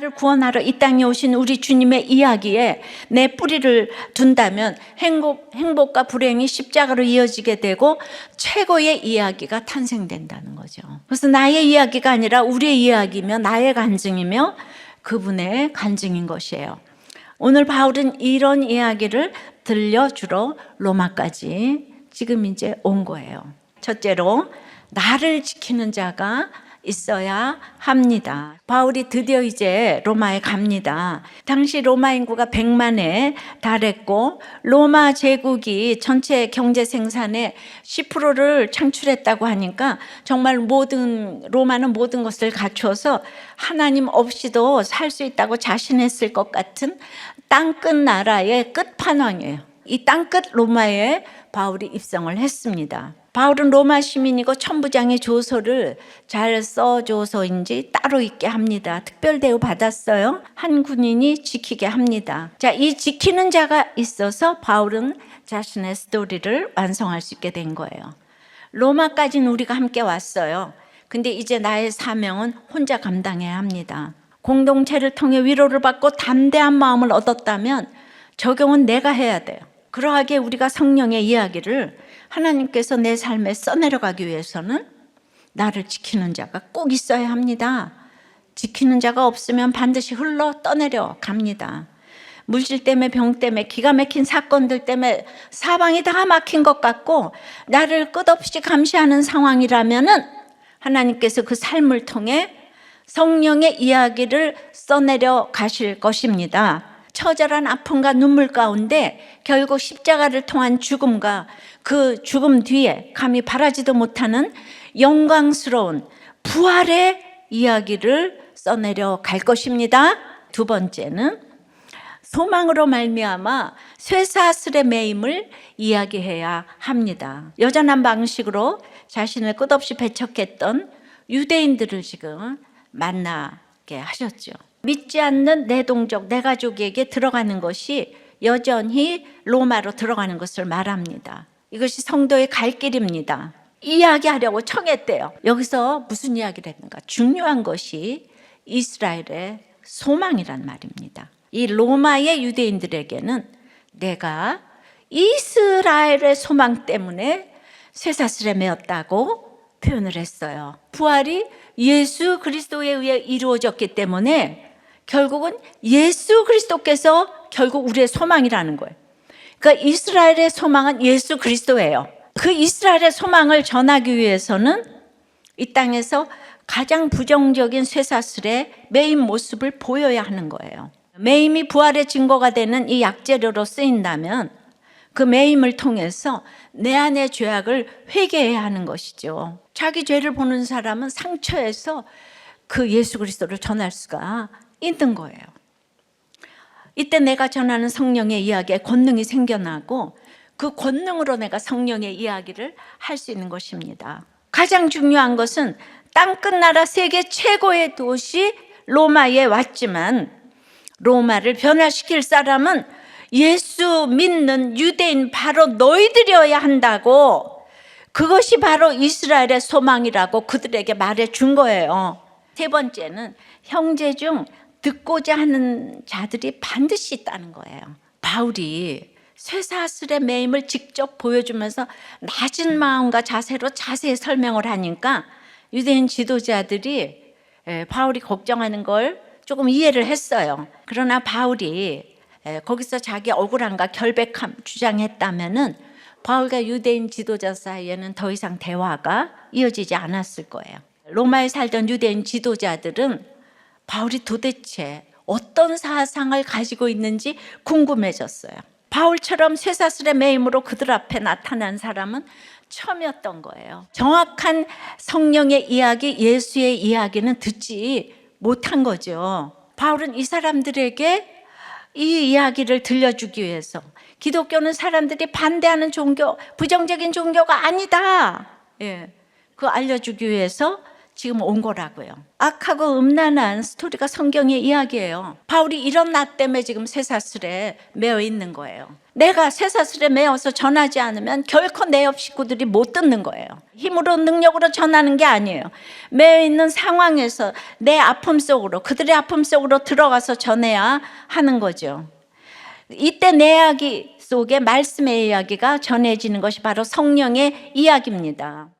나를 구원하러 이 땅에 오신 우리 주님의 이야기에 내 뿌리를 둔다면 행복과 불행이 십자가로 이어지게 되고 최고의 이야기가 탄생된다는 거죠. 그래서 나의 이야기가 아니라 우리의 이야기며 나의 간증이며 그분의 간증인 것이에요. 오늘 바울은 이런 이야기를 들려주러 로마까지 지금 이제 온 거예요. 첫째로 나를 지키는 자가 있어야 합니다. 바울이 드디어 이제 로마에 갑니다. 당시 로마 인구가 100만에 달했고 로마 제국이 전체 경제 생산의 10%를 창출했다고 하니까 정말 로마는 모든 것을 갖춰서 하나님 없이도 살 수 있다고 자신했을 것 같은 땅끝 나라의 끝판왕이에요. 이 땅끝 로마에 바울이 입성을 했습니다. 바울은 로마 시민이고 천부장의 조서를 잘 써줘서인지 따로 있게 합니다. 특별 대우 받았어요. 한 군인이 지키게 합니다. 자, 이 지키는 자가 있어서 바울은 자신의 스토리를 완성할 수 있게 된 거예요. 로마까지는 우리가 함께 왔어요. 근데 이제 나의 사명은 혼자 감당해야 합니다. 공동체를 통해 위로를 받고 담대한 마음을 얻었다면 적용은 내가 해야 돼요. 그러하게 우리가 성령의 이야기를 하나님께서 내 삶에 써내려가기 위해서는 나를 지키는 자가 꼭 있어야 합니다. 지키는 자가 없으면 반드시 흘러 떠내려 갑니다. 물질 때문에 병 때문에 기가 막힌 사건들 때문에 사방이 다 막힌 것 같고 나를 끝없이 감시하는 상황이라면은 하나님께서 그 삶을 통해 성령의 이야기를 써내려 가실 것입니다. 처절한 아픔과 눈물 가운데 결국 십자가를 통한 죽음과 그 죽음 뒤에 감히 바라지도 못하는 영광스러운 부활의 이야기를 써내려 갈 것입니다. 두 번째는 소망으로 말미암아 쇠사슬의 매임을 이야기해야 합니다. 여전한 방식으로 자신을 끝없이 배척했던 유대인들을 지금 만나게 하셨죠. 믿지 않는 내 동족, 내 가족에게 들어가는 것이 여전히 로마로 들어가는 것을 말합니다. 이것이 성도의 갈 길입니다. 이야기하려고 청했대요. 여기서 무슨 이야기를 했는가? 중요한 것이 이스라엘의 소망이란 말입니다. 이 로마의 유대인들에게는 내가 이스라엘의 소망 때문에 쇠사슬에 매었다고 표현을 했어요. 부활이 예수 그리스도에 의해 이루어졌기 때문에 결국은 예수 그리스도께서 결국 우리의 소망이라는 거예요. 그러니까 이스라엘의 소망은 예수 그리스도예요. 그 이스라엘의 소망을 전하기 위해서는 이 땅에서 가장 부정적인 쇠사슬의 매임 모습을 보여야 하는 거예요. 매임이 부활의 증거가 되는 이 약재료로 쓰인다면 그 매임을 통해서 내 안의 죄악을 회개해야 하는 것이죠. 자기 죄를 보는 사람은 상처에서 그 예수 그리스도를 전할 수가 있는 거예요. 이때 내가 전하는 성령의 이야기에 권능이 생겨나고 그 권능으로 내가 성령의 이야기를 할 수 있는 것입니다. 가장 중요한 것은 땅끝 나라 세계 최고의 도시 로마에 왔지만 로마를 변화시킬 사람은 예수 믿는 유대인 바로 너희들이어야 한다고, 그것이 바로 이스라엘의 소망이라고 그들에게 말해준 거예요. 세 번째는 형제 중 듣고자 하는 자들이 반드시 있다는 거예요. 바울이 쇠사슬의 매임을 직접 보여주면서 낮은 마음과 자세로 자세히 설명을 하니까 유대인 지도자들이 바울이 걱정하는 걸 조금 이해를 했어요. 그러나 바울이 거기서 자기 억울함과 결백함 주장했다면은 바울과 유대인 지도자 사이에는 더 이상 대화가 이어지지 않았을 거예요. 로마에 살던 유대인 지도자들은 바울이 도대체 어떤 사상을 가지고 있는지 궁금해졌어요. 바울처럼 쇠사슬의 매임으로 그들 앞에 나타난 사람은 처음이었던 거예요. 정확한 성령의 이야기, 예수의 이야기는 듣지 못한 거죠. 바울은 이 사람들에게 이 이야기를 들려주기 위해서, 기독교는 사람들이 반대하는 종교, 부정적인 종교가 아니다, 그거 알려주기 위해서 지금 온 거라고요. 악하고 음란한 스토리가 성경의 이야기예요. 바울이 이런 나 때문에 지금 쇠사슬에 매어 있는 거예요. 내가 쇠사슬에 매어서 전하지 않으면 결코 내 옆 식구들이 못 듣는 거예요. 힘으로 능력으로 전하는 게 아니에요. 매어 있는 상황에서 내 아픔 속으로, 그들의 아픔 속으로 들어가서 전해야 하는 거죠. 이때 내 이야기 속에 말씀의 이야기가 전해지는 것이 바로 성령의 이야기입니다.